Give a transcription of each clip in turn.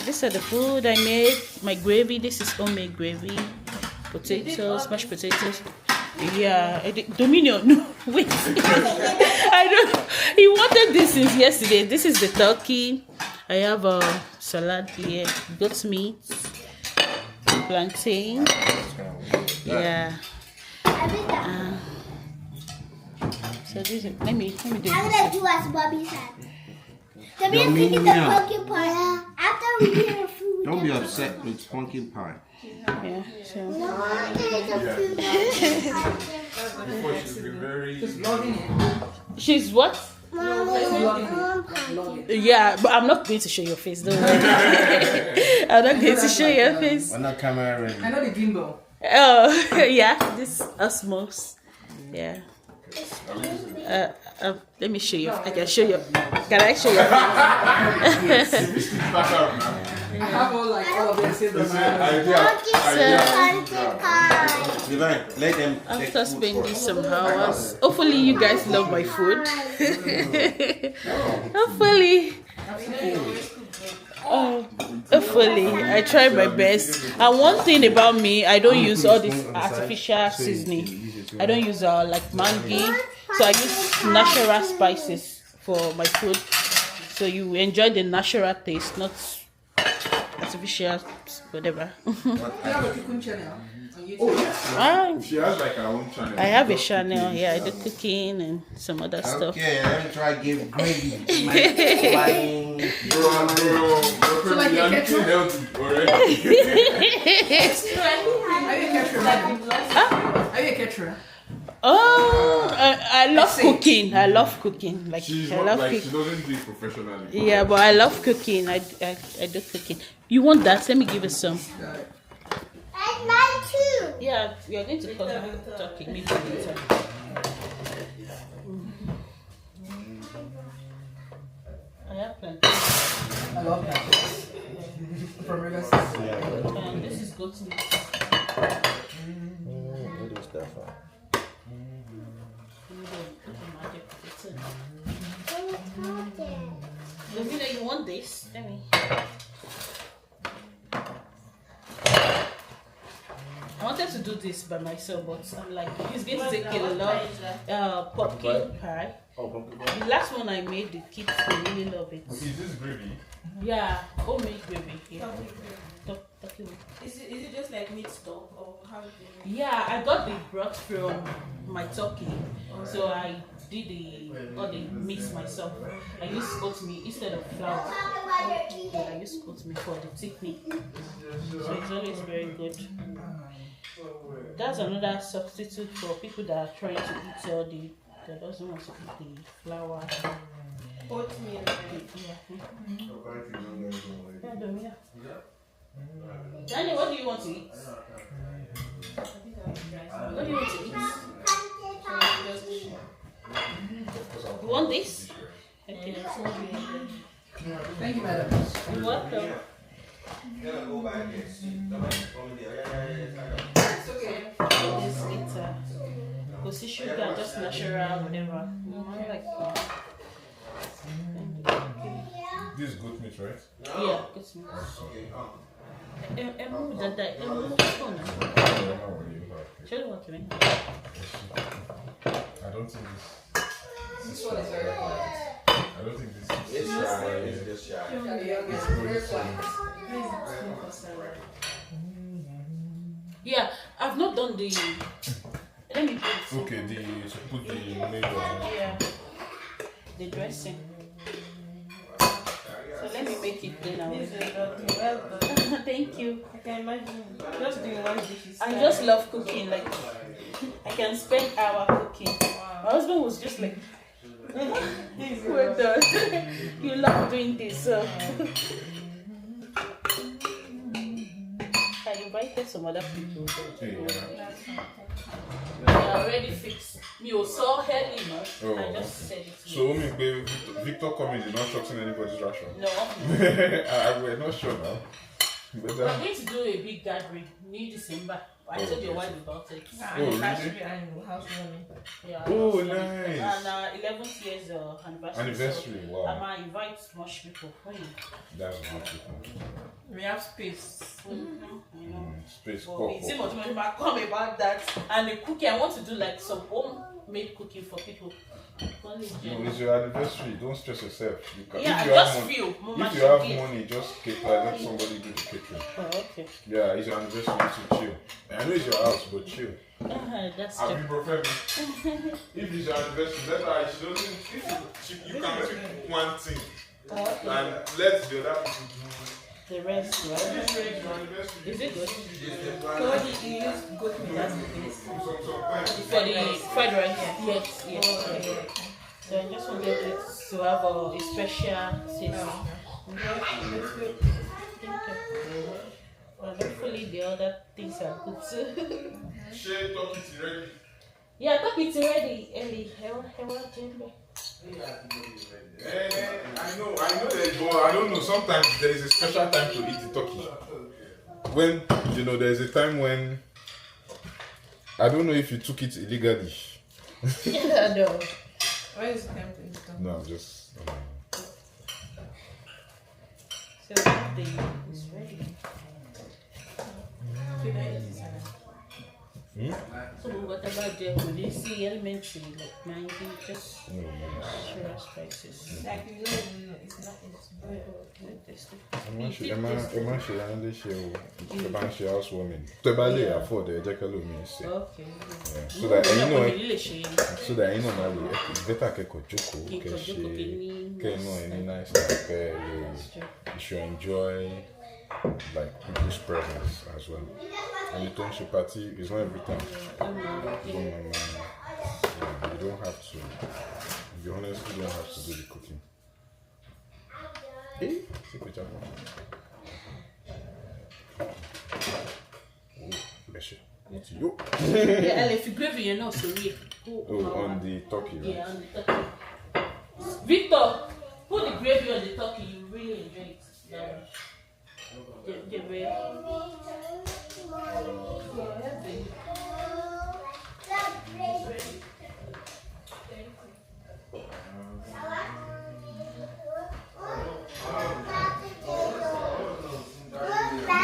These are the food I made. My gravy. This is homemade gravy. Potatoes, mashed potatoes. Yeah, Dominion. No, wait. I don't. He wanted this since yesterday. This is the turkey. I have a salad here, goat meat, plantain. Yeah. So this is, let me do I'm this. gonna do as Bobby said. Can we pick the pumpkin pie after we eat the food? Don't be upset with pumpkin pie. Yeah. So. She's what? Yeah, but I'm not going to show your face. Don't worry. I'm not going to show your face. I'm not camera ready. I know the gimbal. Oh, yeah. This Osmos. Yeah. Let me show you. I can show you. Can I show you? I have all of them saved on Let them After spending some hours, hopefully you guys love my food. Hopefully. Hopefully, I try my best. And one thing about me, I don't use all this artificial seasoning. I don't use like Maggi. So I use natural spices for my food. So you enjoy the natural taste, not artificial, whatever. You have a cooking channel on YouTube. Oh, yes. She has like her own channel. I have a channel. Yeah, I do cooking and some other stuff. Okay, let me try give gravy. Bro, So like a ketchup? already. Are you a caterer? Oh, I love cooking. I love cooking. Like She's I not love like she cooking. doesn't do it professionally. Yeah, but I love cooking. I do cooking. You want that? Let me give you some. And mine too. Yeah, we are going to talk talking maybe later. I have plenty. I love that. From Rivers. This is goat meat. Lavina, you want this? Let me. I wanted to do this by myself, but I'm like, it's going to take a lot. Pumpkin pie. Oh, pumpkin pie. The last one I made, the kids they really love it. Is this gravy? Yeah, homemade gravy. Yeah. Is it just like meat stock or how do you? Yeah, I got the broth from my turkey, so I did all the mix myself. I use oatmeal instead of flour. I use oatmeal for the thickening, so it's always very good. That's another substitute for people that are trying to eat healthy, that doesn't want to eat the flour. Oatmeal. Daniel, what do you want to eat? What do you want to eat? You want this? Okay. Thank you, madam. You're welcome. It's okay. This it's because sugar, just natural, whatever. I like This is goat meat, right? yeah, good meat. Show them what you mean. I don't think This one is very quiet. I don't think this is. It's shy. It's just shy. It's very quiet. Yeah, I've not done the. Let me put Okay, to put the meat on. yeah, the dressing. So let me make it then. Well done. Thank you. I can imagine just doing one dish. I just love cooking. Like I can spend hours cooking. My husband was just like, "We're done. You love doing this." So I invited some other people. They are already fixed. You saw her email. Oh. I just said it. To So, Victor coming is not shorting anybody's ration. no. We're not sure now. But, We're going to do a big gathering in December. I I told your wife about it. Yeah, Oh, and really? should be an housewarming. Yeah. Oh, And nice. 11th year's anniversary. Anniversary, So wow. I might invite much people. That's beautiful. We have space. You know. Space Well, pop. it's much more come about that. And the cooking, I want to do like some homemade cooking for people. No, it's your anniversary. Don't stress yourself. You can, Yeah, if I you have just money, feel if you have money, just let somebody do the catering. Oh, okay. Yeah, it's your anniversary. You should chill. I know it's your house, but chill. That's Have true. you prefer me? If it's your anniversary, let her. She doesn't. You can pick one thing Oh, okay. and let the other people do. The rest, right? This way is your anniversary. Is it good? So what did you use goat meat as the base? Sometimes. For the fried rice? Yes, yes. Oh, okay. So I just wanted it to have a special taste. Thank you. Well, hopefully the other things are good too. Share talk it ready. Yeah, I thought it's ready, Ellie. Hewa Jembe. I know that, but I don't know. Sometimes there is a special time to eat the turkey. When there is a time when I don't know if you took it illegally. Yeah, no. Where is the time to eat them? No, I'm just. So the is ready. Should I eat this one? So what about the when you see elementary like maybe just sugar spices? Like you don't even know. It's not. It's very Emma ṣe another ṣe housewarming. Tó bá lè afford ẹ jẹ́ kẹ́lò mi ṣe. Okay. Yeah, so that you know know. now it's better kẹ́kọ̀ọ́ jókòó kẹ́ ṣe kẹ́ inú any nice like you should enjoy like people's presence as well. And you don't show party, it's not every time. You don't have to. You honestly don't have to do the cooking. Hey, take a picture. Oh, bless you. What's you? Yeah, and if you gravy, you're not so weird. Oh, on the turkey, right? Yeah, on the turkey. Victor, put the gravy on the turkey. You really enjoy it. Yeah.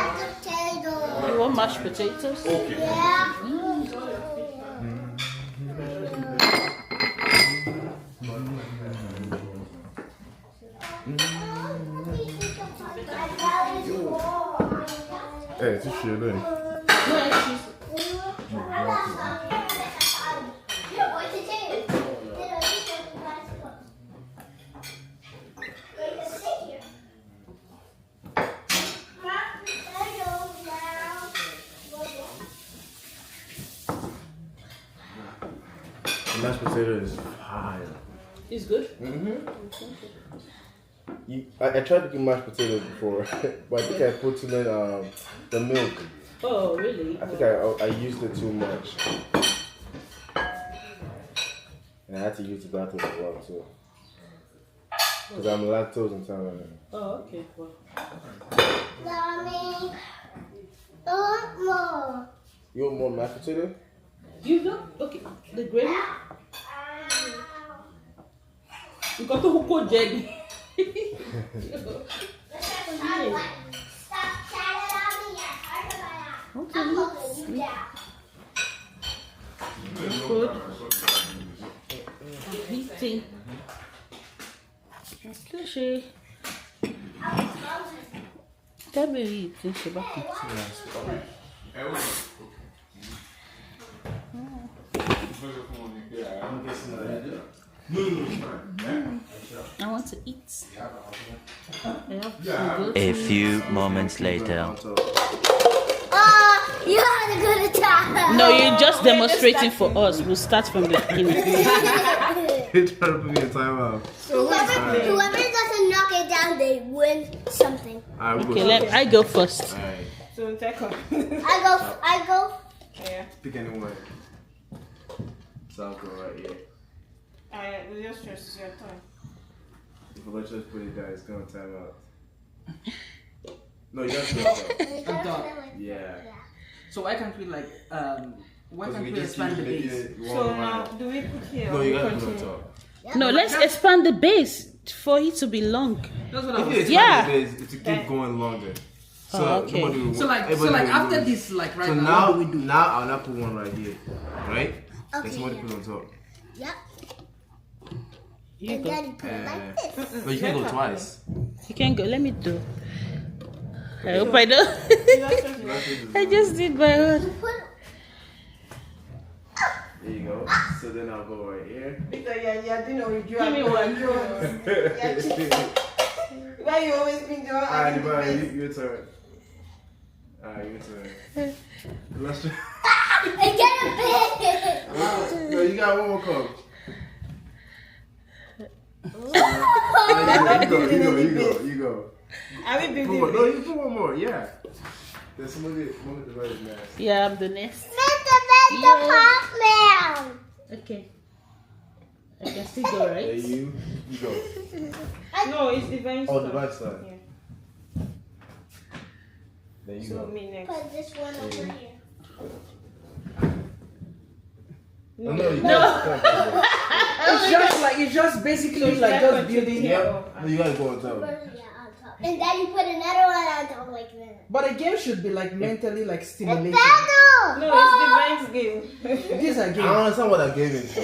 You want mashed potatoes? Okay. Hey, it's a shit, isn't it? Mashed potato is fire. It's good. I tried to do mashed potatoes before, but I think I put too much the milk. Oh, really? I think I used it too much, and I had to use the bathroom as well too, because I'm lactose intolerant. Oh, okay. Well. Mommy, I want more. You want more mashed potato? You know, okay, the gravy. You got to hook on Jenny. Good. Eating. Okay. Tell me you eating Shabaki. I want to eat. A few moments later. You had a good time. No, you're just demonstrating for us. We'll start from the beginning. You're trying to put me in timeout. Whoever doesn't knock it down, they win something. Okay, I go first. Alright, So take off. I go. Yeah. pick anyone. So I'll go right here. We just trust your time. If I just put it down, it's gonna time out. No, you don't do that. I'm done. Yeah. So why can't we expand the base? So now, do we put here? No, or you we gotta put on continue? top. No, let's expand the base for it to be long. That's what I If was you saying. Yeah. expand the base, it will keep going longer. So Oh, okay. nobody will- So everybody will after lose. this, like right So now, now, what do we do? now I'll not put one right here, right? Okay, Then somebody yeah. put on top. Yep. You And go. Daddy put it like this. But you can't go twice. You can go. Let me do. I hope I don't. I just did my own. Put There you go. So then I'll go right here. Victor, yeah, you know, Give me one. Why you always been doing Alright, your turn. Alright, your turn. Let's try. and get a bit. No, you got one more cup. You go. Are we big? Put one. No, you put one more. Yeah. There's somebody divided nasty. Yeah, I'm the next. Mr. Pop Okay. I can still go, There right? you go. No, it's divine. Oh, stuff. divide side. Yeah. There you So go. me next. Put this one over here. Oh, no, you No. can't. It's just basically like just building. Yep. No, you gotta go on top. Yeah, on top. And then you put another one on top like that. But a game should be like mentally like stimulating. No, it's divine's game. These are I don't games. understand what I gave it for.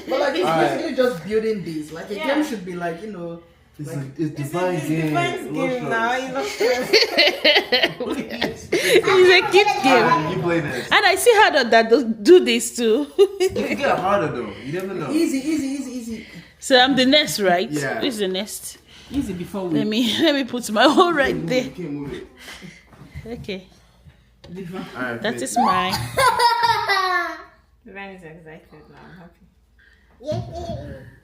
But like it's Alright. basically just building these. Like a Yeah. game should be like, you know, It's like, it's divine It's game. divine's game now. You know. It's a kid game. You play this. And I see how that do this too. It can get harder though. You never know. easy. So I'm the next, right? Yeah. Who's the next? Easy before we Let me put my own right You there. can't move it. Okay. Alright. That is mine. Divine is excited now. I'm happy.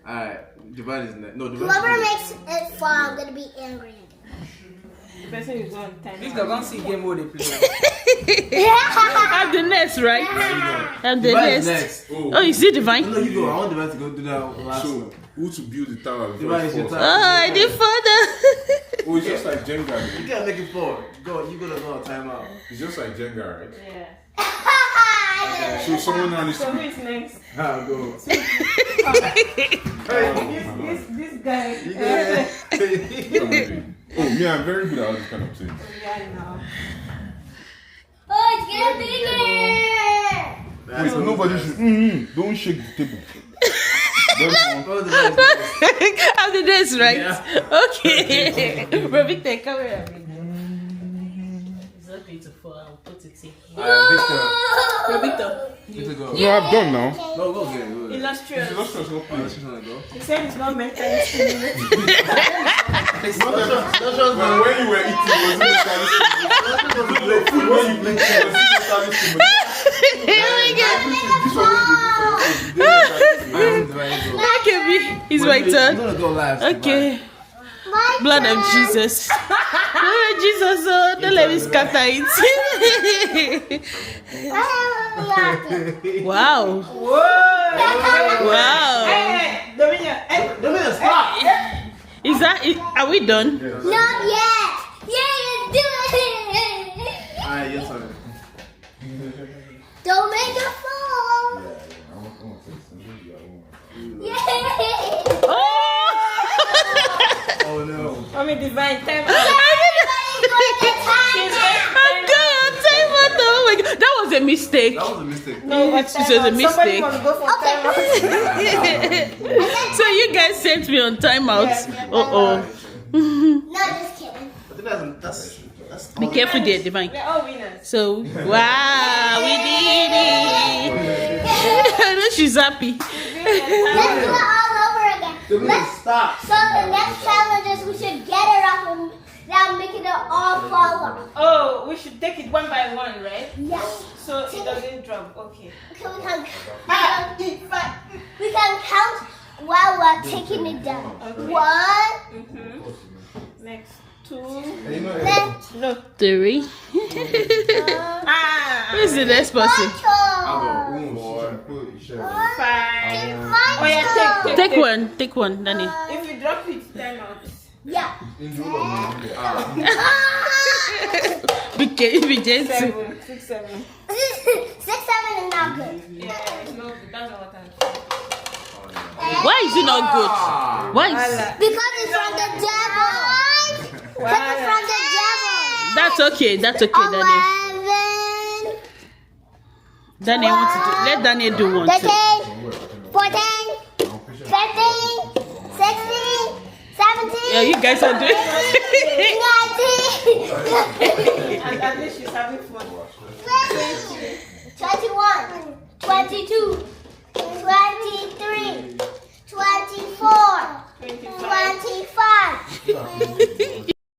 Alright. Divide is next. No, divide. Whoever makes it fall, I'm gonna be angry. The person is on time. This guy can't see game mode they play. I'm the next, right? I'm the Divide is next. next. Oh, you see divine? No, you go. I want divide to go do that last So, one. who to build the tower before Divide it is your falls? time. Oh, I did further. Oh, it's just like Jenga. You can't make it fall. Go. You gotta go on timeout. It's just like Jenga, right? Yeah. So someone now needs So to who is next? I'll go. This guy. You get Oh, me, I'm very good at all this kind of things. Yeah, now. Oh, it's getting bigger! Wait, nobody should. Don't shake the table. Oh, divide is next. I'm the next, right? Yeah. Okay. Bro, Victor, come here. It's not going to fall. I'll put it in. Alright, Bro, Victor. Victor, go. No, I'm done now. No, go get it. Go get it. Illustrious. Let's just go Oh, play. let's just wanna go. He said it's not mentally stimulating. When you were eating, was it the food when you blink, was it this one Okay, it's my You're turn. gonna go last. Okay. Blood of Jesus. Blood of Jesus, oh, don't let me scatter it. Wow. Wow. Hey, Dominia. Hey, Dominic, stop! Is that it? Are we done? Not yet! Yeah, do it! Alright, your turn. Don't make it fall! Yeah! Oh! Oh no. I mean, divine time. I'm good. Time out. Oh my God. That was a mistake. That was a mistake. No, but This was a Somebody mistake. must go for time out. So you guys sent me on timeout. Oh. No, just kidding. I think that's Be careful there, Divine. We're all winners. So, wow, we did it. I know she's happy. Let's do it all over again. Dominic, stop! So the next challenge is we should get it off and now making it all fall off. Oh, we should take it one by one, right? Yeah. So it doesn't drop. Okay. Okay, we can count while we're taking it down. Okay. 1, Next. 2. then 3. Ah. Who's the next person? 4. Oh yeah, Take one. Take one, Danny. If you drop it, time out. Yeah. Be gentle. 7, 6, 7. 6, 7 is not good. Yeah, it's not good. That's not what I'm Why is it not good? Why is Because it's from the devil. Because it's from the devil. That's okay, Daniel. 11, Daniel wants to do. Let Daniel do one too. 13, 14, 15, 16, 17. Yeah, you guys are doing. 19, At least she's having fun. 21, 22, 23, 24, 25.